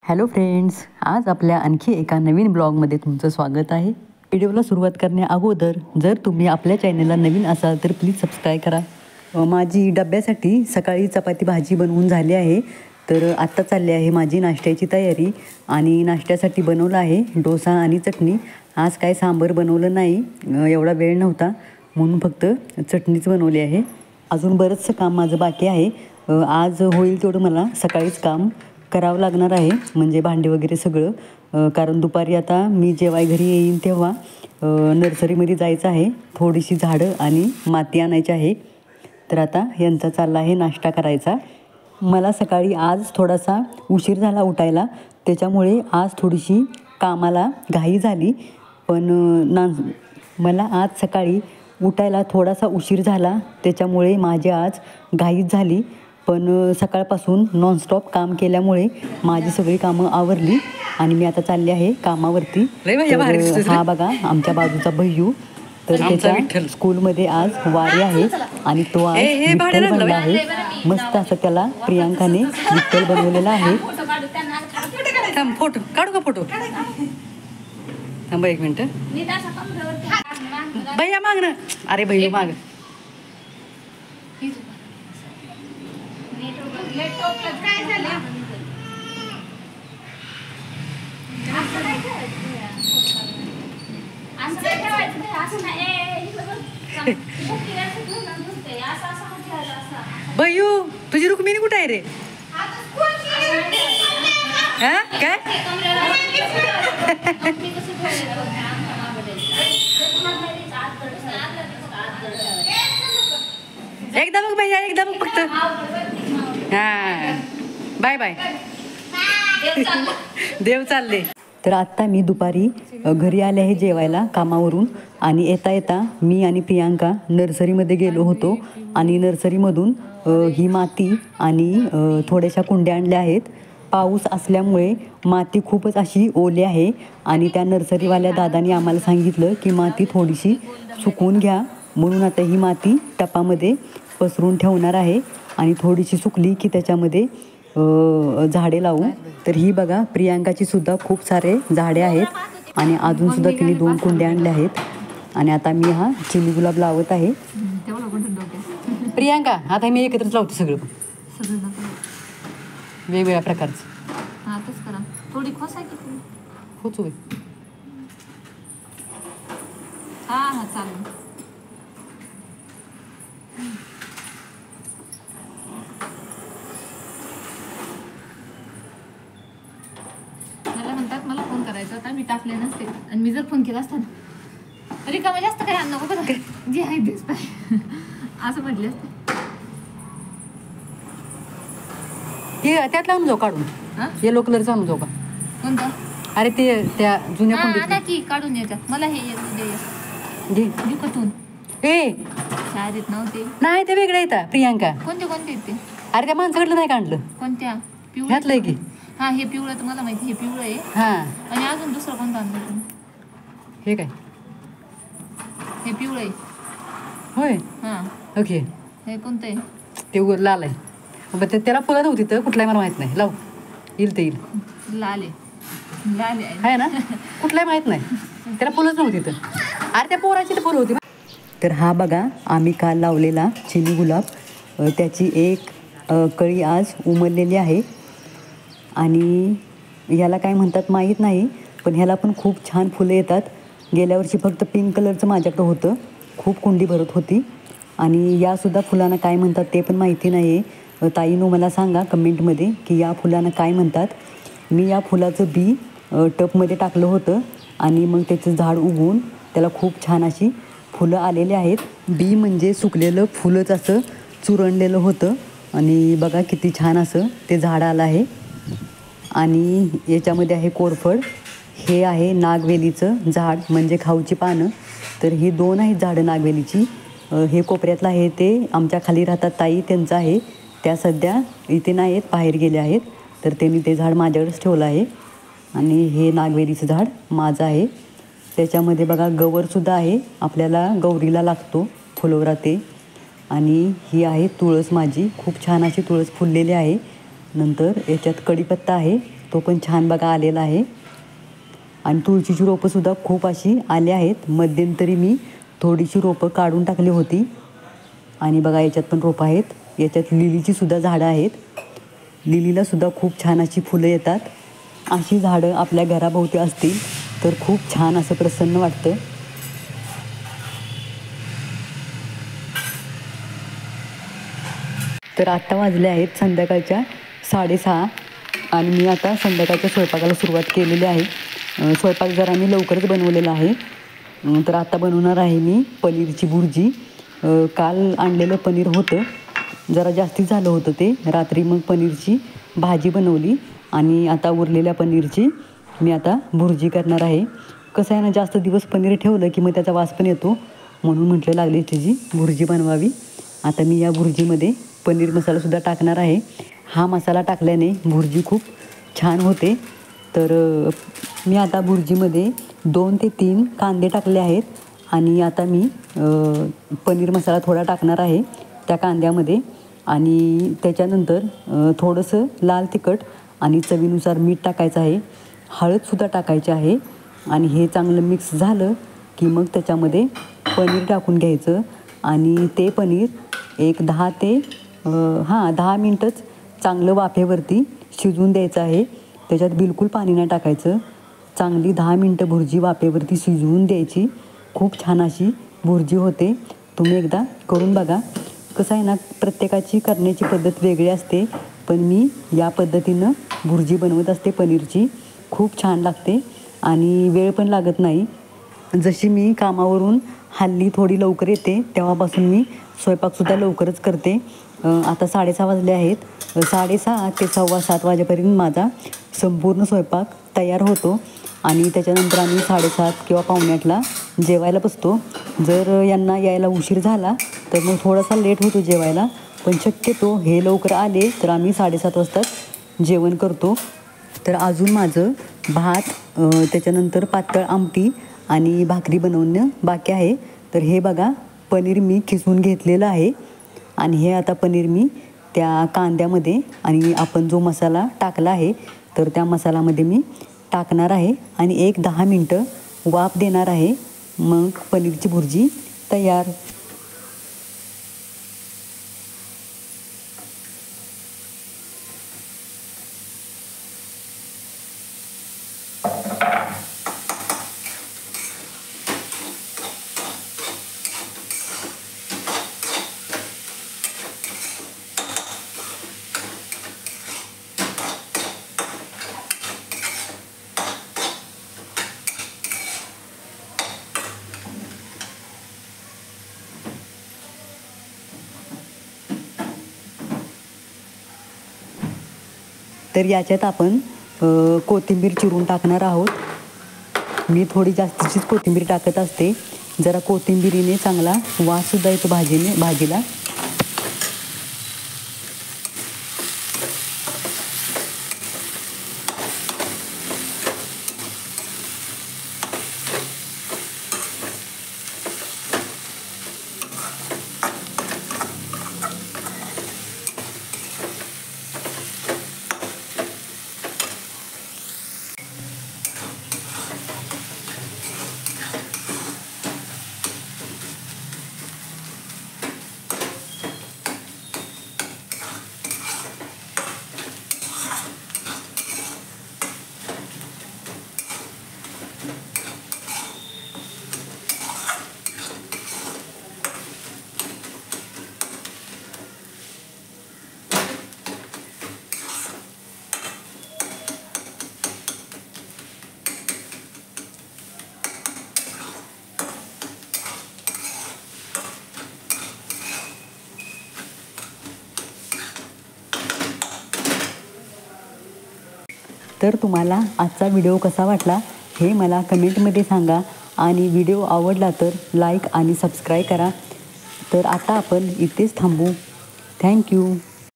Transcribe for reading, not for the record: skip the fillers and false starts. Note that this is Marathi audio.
हॅलो फ्रेंड्स, आज आपल्या आणखी एका नवीन ब्लॉगमध्ये तुमचं स्वागत आहे. व्हिडिओला सुरुवात करण्या अगोदर जर तुम्ही आपल्या चॅनलला नवीन असाल तर प्लीज सबस्क्राईब करा. माझी डब्यासाठी सकाळी चपाती भाजी बनवून झाली आहे. तर आत्ता चालली आहे माझी नाश्त्याची तयारी. आणि नाश्त्यासाठी बनवलं आहे डोसा आणि चटणी. आज काय सांबार बनवलं नाही, एवढा वेळ नव्हता म्हणून फक्त चटणीच बनवली आहे. अजून बरंचसं काम माझं बाकी आहे. आज होईल तेवढं मला सकाळीच काम करावं लागणार आहे, म्हणजे भांडे वगैरे सगळं. कारण दुपारी आता मी जेव्हा घरी येईन तेव्हा नर्सरीमध्ये जायचं आहे. थोडीशी झाडं आणि माती आणायची आहे. तर आता यांचा चालला आहे नाश्ता करायचा. मला सकाळी आज थोडासा उशीर झाला उठायला, त्याच्यामुळे आज थोडीशी कामाला घाई झाली. पण मला आज सकाळी उठायला थोडासा उशीर झाला, त्याच्यामुळे माझी आज घाईच झाली. पण सकाळपासून नॉनस्टॉप काम केल्यामुळे माझी सगळी कामं आवरली आणि मी आता चालली आहे कामावरती. हा बघा आमच्या बाजूचा भैयू, तर त्याच्या स्कूलमध्ये आज वारी आहे आणि तो आज विठ्ठल बनला आहे. मस्त असं त्याला प्रियांकाने विठ्ठल बनवलेला आहे. फोटो काढू का? फोटो थांबा एक मिनिट. भैया माग ना. अरे भैया माग. भैयू तुझी रुक्मिणी कुठे आहे रे? हा काय? एकदा बघ भैया, एकदा बघ फक्त. हा बाय बाय. देव चालले. तर आत्ता मी दुपारी घरी आले आहे जेवायला कामावरून. आणि येता येता मी आणि प्रियांका नर्सरीमध्ये गेलो होतो आणि नर्सरीमधून ही माती आणि थोड्याशा कुंड्या आणल्या आहेत. पाऊस असल्यामुळे माती खूपच अशी ओली आहे आणि त्या नर्सरीवाल्या दादानी आम्हाला सांगितलं की माती थोडीशी सुकवून घ्या, म्हणून आता ही माती टपामध्ये पसरून ठेवणार आहे. आणि थोडीशी सुकली की त्याच्यामध्ये झाडे लावू. तर ही बघा प्रियांकाची सुद्धा खूप सारे झाडे आहेत आणि अजूनसुद्धा तिने 2 कुंड्या आणल्या आहेत. आणि आता मी हा चिनी गुलाब लावत आहे. प्रियांका आता मी एकत्रच लावतो सगळं वेगवेगळ्या प्रकारचं. थोडी खोसा होच होय. हा चालेल. मला म्हणतात मला फोन करायचा होता, मी टाकले नसते. आणि मी जर फोन केला असता ना, रिकामा जास्त काही आणू नको बरं, जे आहे तेच पाहिजे असं म्हटले असते. त्यात लावून जाऊ काढून. येलो कलरचा आणून जाऊ का? कोणता? अरे ते त्या जुन्या आता की काढून यायच्यात मला हे घे विकतून. ए शाळेत नव्हते. नाही ते वेगळं येतात प्रियांका. कोणते आहेत ते? अरे त्या माणसाकडलं नाही काढलं. कोणत्या? घातलंय की. हा हे पिवळं तर मला माहिती, हे पिवळं आहे. हा आणि अजून दुसरं कोणतं आणलं? हे काय? हे पिवळं आहे. होय. हा ओके. हे कोणतं आहे? ते वर लाल आहे. मग त्याला फुलं नव्हती तर कुठलाही मला माहित नाही. लाव येईल ते येईल. लाल आहे. लाल आहे ना? कुठलाही माहित नाही. त्याला फुलंच नव्हती तर. अरे त्या पोराची तर फुलं होती. तर हा बघा आम्ही काल लावलेला चिनी गुलाब, त्याची एक कळी आज उमललेली आहे. आणि ह्याला काय म्हणतात माहीत नाही, पण ह्याला पण खूप छान फुलं येतात. गेल्या वर्षी फक्त पिंक कलरचं माझ्याकडं होतं, खूप कुंडी भरत होती. आणि यासुद्धा फुलांना काय म्हणतात ते पण माहिती नाही आहे. ताईनो मला सांगा कमेंटमध्ये की या फुलांना काय म्हणतात. मी या फुलाचं बी टबमध्ये टाकलं होतं आणि मग त्याचं झाड उगवून त्याला खूप छान अशी फुलं आलेली आहेत. बी म्हणजे सुकलेलं फुलंच असं चुरणलेलं होतं आणि बघा किती छान असं ते झाड आलं आहे. आणि याच्यामध्ये आहे कोरफड, हे आहे नागवेलीचं झाड म्हणजे खाऊची पानं. तर ही 2 आहेत झाडं नागवेलीची. हे कोपऱ्यातलं आहे ते आमच्या खाली राहतात ताई, त्यांचं आहे. त्या सध्या इथे नाही आहेत, बाहेर गेले आहेत. तर त्यांनी ते झाड माझ्याकडेच ठेवलं आहे. आणि हे नागवेलीचं झाड माझं आहे. त्याच्यामध्ये बघा गवरसुद्धा आहे, आपल्याला गौरीला लागतो फुलोरा ते. आणि ही आहे तुळस माझी, खूप छान अशी तुळस फुललेली आहे. नंतर याच्यात कढीपत्ता आहे तो पण छान बघा आलेला आहे. आणि तुळशीची रोपंसुद्धा खूप अशी आली आहेत. मध्यंतरी मी थोडीशी रोपं काढून टाकली होती. आणि बघा याच्यात पण रोपं आहेत. याच्यात लिलीची सुद्धा झाडं आहेत. लिलीलासुद्धा खूप छान अशी फुलं येतात. अशी झाडं आपल्या घराभोवती असतील तर खूप छान असं प्रसन्न वाटतं. तर आत्ता वाजले आहेत संध्याकाळच्या 6:30 आणि मी आता संध्याकाळच्या स्वयंपाकाला सुरुवात केलेली आहे. स्वयंपाक जरा मी लवकरच बनवलेला आहे. तर आता बनवणार आहे मी पनीरची भुर्जी. काल आणलेलं पनीर होतं, जरा जास्ती झालं होतं ते. रात्री मग पनीरची भाजी बनवली आणि आता उरलेल्या पनीरची मी आता भुर्जी करणार आहे. कसं आहे ना, जास्त दिवस पनीर ठेवलं की मग त्याचा वास पण येतो, म्हणून म्हटलं लागली त्याची भुर्जी बनवावी. आता मी या भुर्जीमध्ये पनीर मसालासुद्धा टाकणार आहे. हा मसाला टाकल्याने भुर्जी खूप छान होते. तर मी आता भुर्जीमध्ये 2 ते 3 कांदे टाकले आहेत आणि आता मी पनीर मसाला थोडा टाकणार आहे त्या कांद्यामध्ये. आणि त्याच्यानंतर थोडंसं लाल तिखट आणि चवीनुसार मीठ टाकायचं आहे. हळदसुद्धा टाकायची आहे. आणि हे चांगलं मिक्स झालं की मग त्याच्यामध्ये पनीर टाकून घ्यायचं आणि ते पनीर एक 10 मिनटंच चांगलं वाफेवरती शिजवून द्यायचं आहे. त्याच्यात बिलकुल पाणी नाही टाकायचं. चांगली 10 मिनटं भुर्जी वाफेवरती शिजवून द्यायची. खूप छान अशी भुर्जी होते. तुम्ही एकदा करून बघा. कसं आहे ना, प्रत्येकाची करण्याची पद्धत वेगळी असते, पण मी या पद्धतीनं भुर्जी बनवत असते पनीरची. खूप छान लागते आणि वेळ पण लागत नाही. जशी मी कामावरून हल्ली थोडी लवकर येते तेव्हापासून मी स्वयंपाकसुद्धा लवकरच करते. आता 6:30 वाजले आहेत. 6:30 ते 6:15 वाजेपर्यंत माझा संपूर्ण स्वयंपाक तयार होतो आणि त्याच्यानंतर आम्ही 7:30 किंवा 7:45ला जेवायला बसतो. जर यांना यायला उशीर झाला तर मग थोडासा लेट होतो जेवायला, पण शक्यतो हे लवकर आले तर आम्ही 7:30 वाजता जेवण करतो. तर अजून माझं भात, त्याच्यानंतर पातळ आमटी आणि भाकरी बनवणं बाकी आहे. तर हे बघा, पनीर मी खिसून घेतलेलं आहे आणि हे आता पनीर मी त्या कांद्यामध्ये आणि आपण जो मसाला टाकला आहे तर त्या मसाल्यामध्ये मी टाकणार आहे आणि एक 10 मिनटं वाफ देणार आहे. मग पनीरची भुर्जी तयार. तर याच्यात आपण कोथिंबीर चिरून टाकणार आहोत. मी थोडी जास्तीचीच कोथिंबीर टाकत असते. जरा कोथिंबीरीने चांगला वाससुद्धा येतो भाजीला. तर तुम्हाला आजचा व्हिडिओ कसा वाटला हे मला कमेंटमध्ये सांगा आणि व्हिडिओ आवडला तर लाईक आणि सबस्क्राईब करा. तर आता आपण इथेच थांबू. थँक्यू.